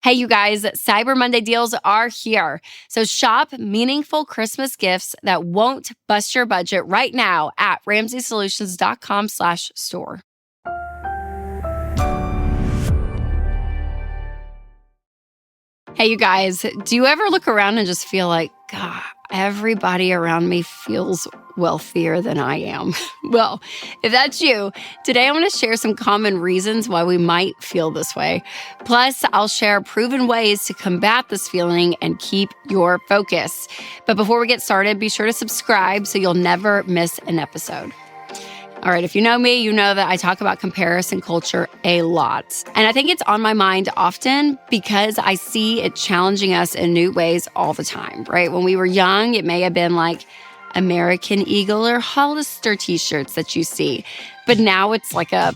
Hey, you guys, Cyber Monday deals are here. So shop meaningful Christmas gifts that won't bust your budget right now at RamseySolutions.com/store. Hey, you guys, do you ever look around and just feel like, God, everybody around me feels wealthier than I am? Well, if that's you, today I'm going to share some common reasons why we might feel this way. Plus, I'll share proven ways to combat this feeling and keep your focus. But before we get started, be sure to subscribe so you'll never miss an episode. All right, if you know me, you know that I talk about comparison culture a lot. And I think it's on my mind often because I see it challenging us in new ways all the time, right? When we were young, it may have been like American Eagle or Hollister t-shirts that you see. But now it's like a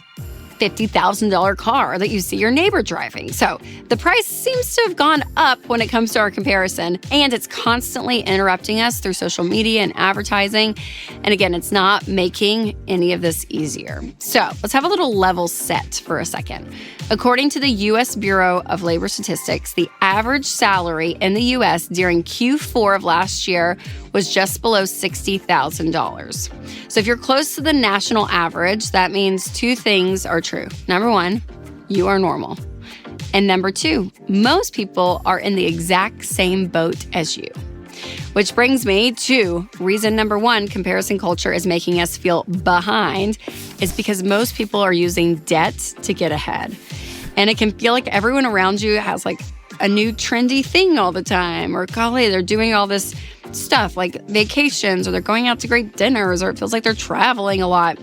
$50,000 car that you see your neighbor driving. So the price seems to have gone up when it comes to our comparison, and it's constantly interrupting us through social media and advertising. And again, it's not making any of this easier. So let's have a little level set for a second. According to the U.S. Bureau of Labor Statistics, the average salary in the U.S. during Q4 of last year was just below $60,000. So if you're close to the national average, that means two things are true. Number one, you are normal. And number two, most people are in the exact same boat as you. Which brings me to reason number one, comparison culture is making us feel behind, is because most people are using debt to get ahead. And it can feel like everyone around you has like a new trendy thing all the time, or golly, they're doing all this stuff like vacations, or they're going out to great dinners, or it feels like they're traveling a lot.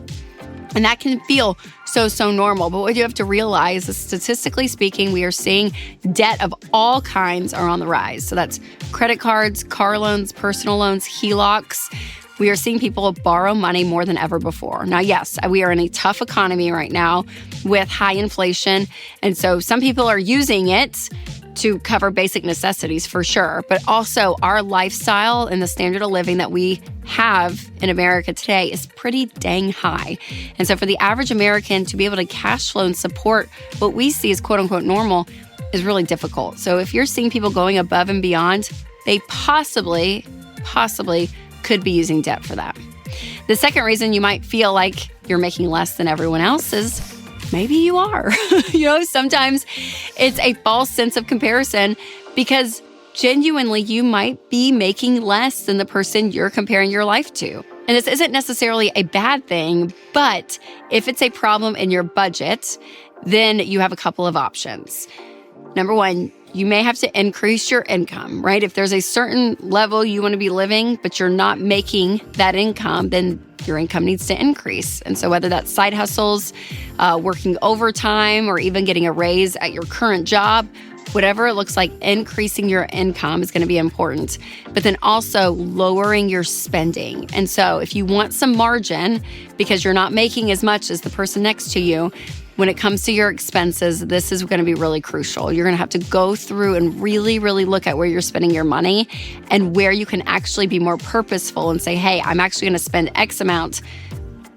And that can feel so normal. But what you have to realize is, statistically speaking, we are seeing debt of all kinds are on the rise. So that's credit cards, car loans, personal loans, HELOCs. We are seeing people borrow money more than ever before. Now, yes, we are in a tough economy right now with high inflation. And so some people are using it to cover basic necessities for sure, but also our lifestyle and the standard of living that we have in America today is pretty dang high. And so for the average American to be able to cash flow and support what we see as quote unquote normal is really difficult. So if you're seeing people going above and beyond, they possibly could be using debt for that. The second reason you might feel like you're making less than everyone else is maybe you are. Sometimes it's a false sense of comparison because genuinely you might be making less than the person you're comparing your life to. And this isn't necessarily a bad thing, but if it's a problem in your budget, then you have a couple of options. Number one, you may have to increase your income, right? If there's a certain level you want to be living, but you're not making that income, then your income needs to increase. And so whether that's side hustles, working overtime, or even getting a raise at your current job, whatever it looks like, increasing your income is going to be important. But then also lowering your spending. And so if you want some margin because you're not making as much as the person next to you, when it comes to your expenses, this is going to be really crucial. You're going to have to go through and really look at where you're spending your money and where you can actually be more purposeful and say, hey, I'm actually going to spend X amount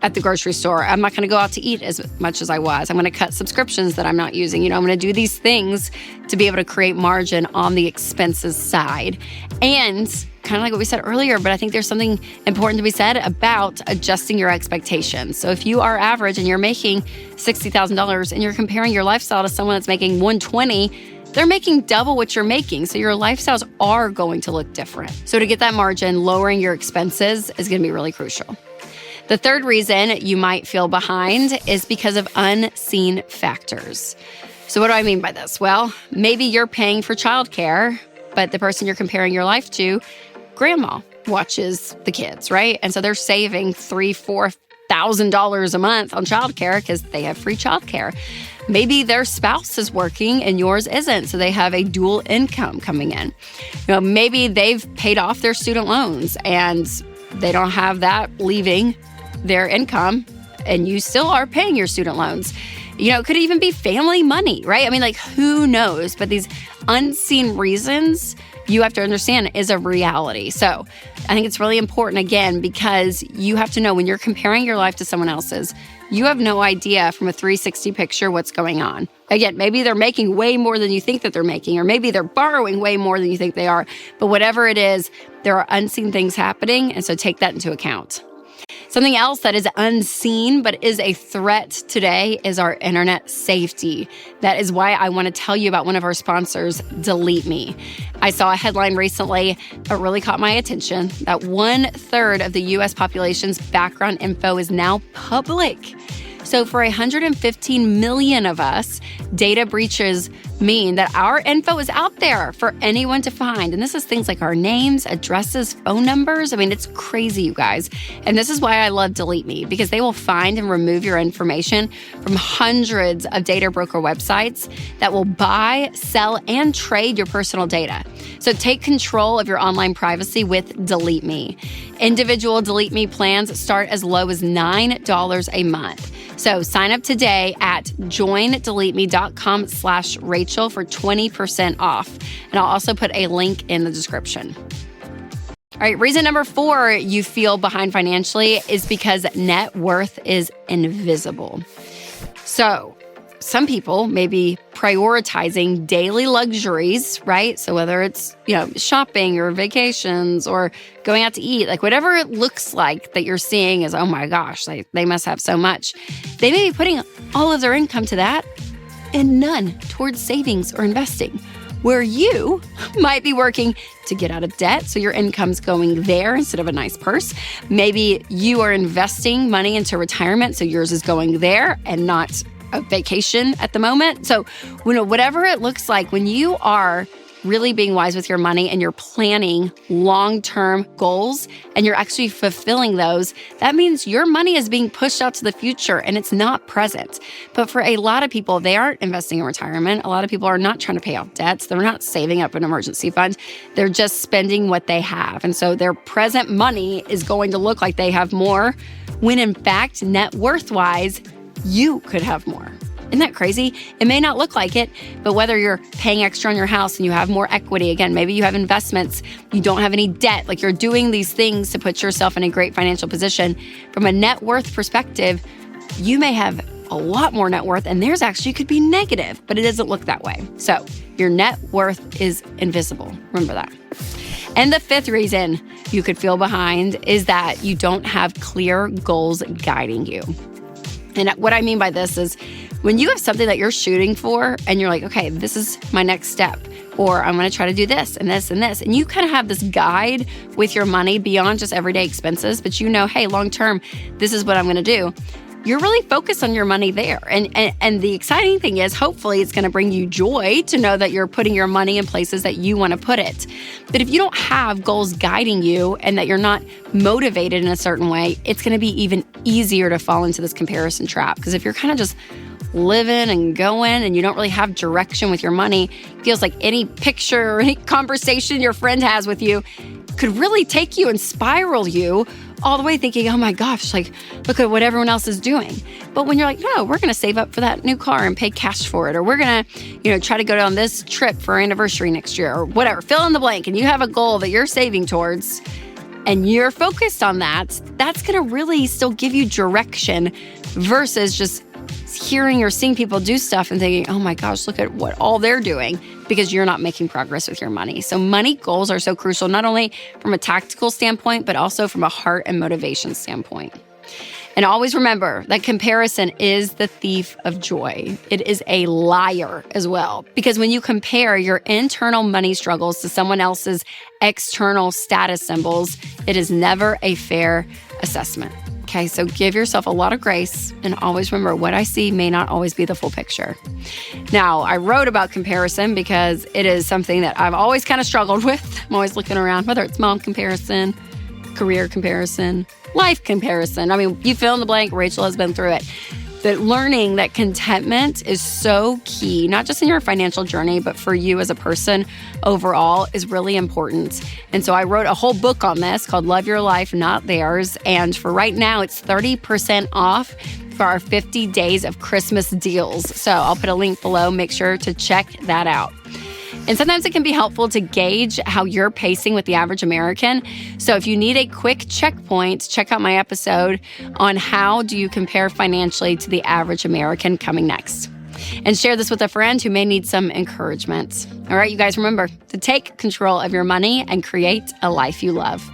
at the grocery store. I'm not going to go out to eat as much as I was. I'm going to cut subscriptions that I'm not using. I'm going to do these things to be able to create margin on the expenses side. And kind of like what we said earlier, but I think there's something important to be said about adjusting your expectations. So if you are average and you're making $60,000 and you're comparing your lifestyle to someone that's making $120,000, they're making double what you're making. So your lifestyles are going to look different. So to get that margin, lowering your expenses is going to be really crucial. The third reason you might feel behind is because of unseen factors. So what do I mean by this? Well, maybe you're paying for childcare, but the person you're comparing your life to, grandma, watches the kids, right? And so they're saving $3,000-$4,000 a month on childcare because they have free childcare. Maybe their spouse is working and yours isn't, so they have a dual income coming in. Maybe they've paid off their student loans and they don't have that leaving their income, and you still are paying your student loans. It could even be family money, right? I mean, like, who knows? But these unseen reasons, you have to understand, is a reality. So I think it's really important, again, because you have to know when you're comparing your life to someone else's, you have no idea from a 360 picture what's going on. Again, maybe they're making way more than you think that they're making, or maybe they're borrowing way more than you think they are. But whatever it is, there are unseen things happening, and so take that into account. Something else that is unseen but is a threat today is our internet safety. That is why I want to tell you about one of our sponsors, Delete Me. I saw a headline recently that really caught my attention, that 1/3 of the U.S. population's background info is now public. So for 115 million of us, data breaches mean that our info is out there for anyone to find. And this is things like our names, addresses, phone numbers. I mean, it's crazy, you guys. And this is why I love Delete Me, because they will find and remove your information from hundreds of data broker websites that will buy, sell, and trade your personal data. So take control of your online privacy with Delete Me. Individual Delete Me plans start as low as $9 a month. So sign up today at joindeleteme.com/Rachel for 20% off. And I'll also put a link in the description. All right, reason number 4 you feel behind financially is because net worth is invisible. So some people may be prioritizing daily luxuries, right? So whether it's, shopping or vacations or going out to eat, like whatever it looks like that you're seeing is, oh my gosh, they must have so much. They may be putting all of their income to that and none towards savings or investing, where you might be working to get out of debt, so your income's going there instead of a nice purse. Maybe you are investing money into retirement, so yours is going there and not a vacation at the moment. So, whatever it looks like, when you are really being wise with your money and you're planning long-term goals and you're actually fulfilling those, that means your money is being pushed out to the future and it's not present. But for a lot of people, they aren't investing in retirement. A lot of people are not trying to pay off debts. They're not saving up an emergency fund. They're just spending what they have. And so their present money is going to look like they have more, when in fact, net worth-wise, you could have more. Isn't that crazy? It may not look like it, but whether you're paying extra on your house and you have more equity, again, maybe you have investments, you don't have any debt, like you're doing these things to put yourself in a great financial position. From a net worth perspective, you may have a lot more net worth and theirs actually could be negative, but it doesn't look that way. So your net worth is invisible. Remember that. And the 5th reason you could feel behind is that you don't have clear goals guiding you. And what I mean by this is when you have something that you're shooting for and you're like, okay, this is my next step, or I'm going to try to do this and this and this. And you kind of have this guide with your money beyond just everyday expenses, but hey, long term, this is what I'm going to do. You're really focused on your money there. And the exciting thing is, hopefully it's going to bring you joy to know that you're putting your money in places that you want to put it. But if you don't have goals guiding you and that you're not motivated in a certain way, it's going to be even easier to fall into this comparison trap. Because if you're kind of just living and going and you don't really have direction with your money, it feels like any picture or any conversation your friend has with you could really take you and spiral you all the way thinking, oh my gosh, look at what everyone else is doing. But when you're like, no, we're going to save up for that new car and pay cash for it, or we're going to, try to go on this trip for our anniversary next year, or whatever, fill in the blank, and you have a goal that you're saving towards and you're focused on that, that's going to really still give you direction versus just hearing or seeing people do stuff and thinking, oh my gosh, look at what all they're doing, because you're not making progress with your money. So money goals are so crucial, not only from a tactical standpoint, but also from a heart and motivation standpoint. And always remember that comparison is the thief of joy. It is a liar as well, because when you compare your internal money struggles to someone else's external status symbols, it is never a fair assessment. Okay, so give yourself a lot of grace and always remember what I see may not always be the full picture. Now, I wrote about comparison because it is something that I've always kind of struggled with. I'm always looking around, whether it's mom comparison, career comparison, life comparison. I mean, you fill in the blank, Rachel has been through it. that learning that contentment is so key, not just in your financial journey, but for you as a person overall is really important. And so I wrote a whole book on this called Love Your Life, Not Theirs. And for right now, it's 30% off for our 50 days of Christmas deals. So I'll put a link below. Make sure to check that out. And sometimes it can be helpful to gauge how you're pacing with the average American. So if you need a quick checkpoint, check out my episode on how do you compare financially to the average American coming next. And share this with a friend who may need some encouragement. All right, you guys, remember to take control of your money and create a life you love.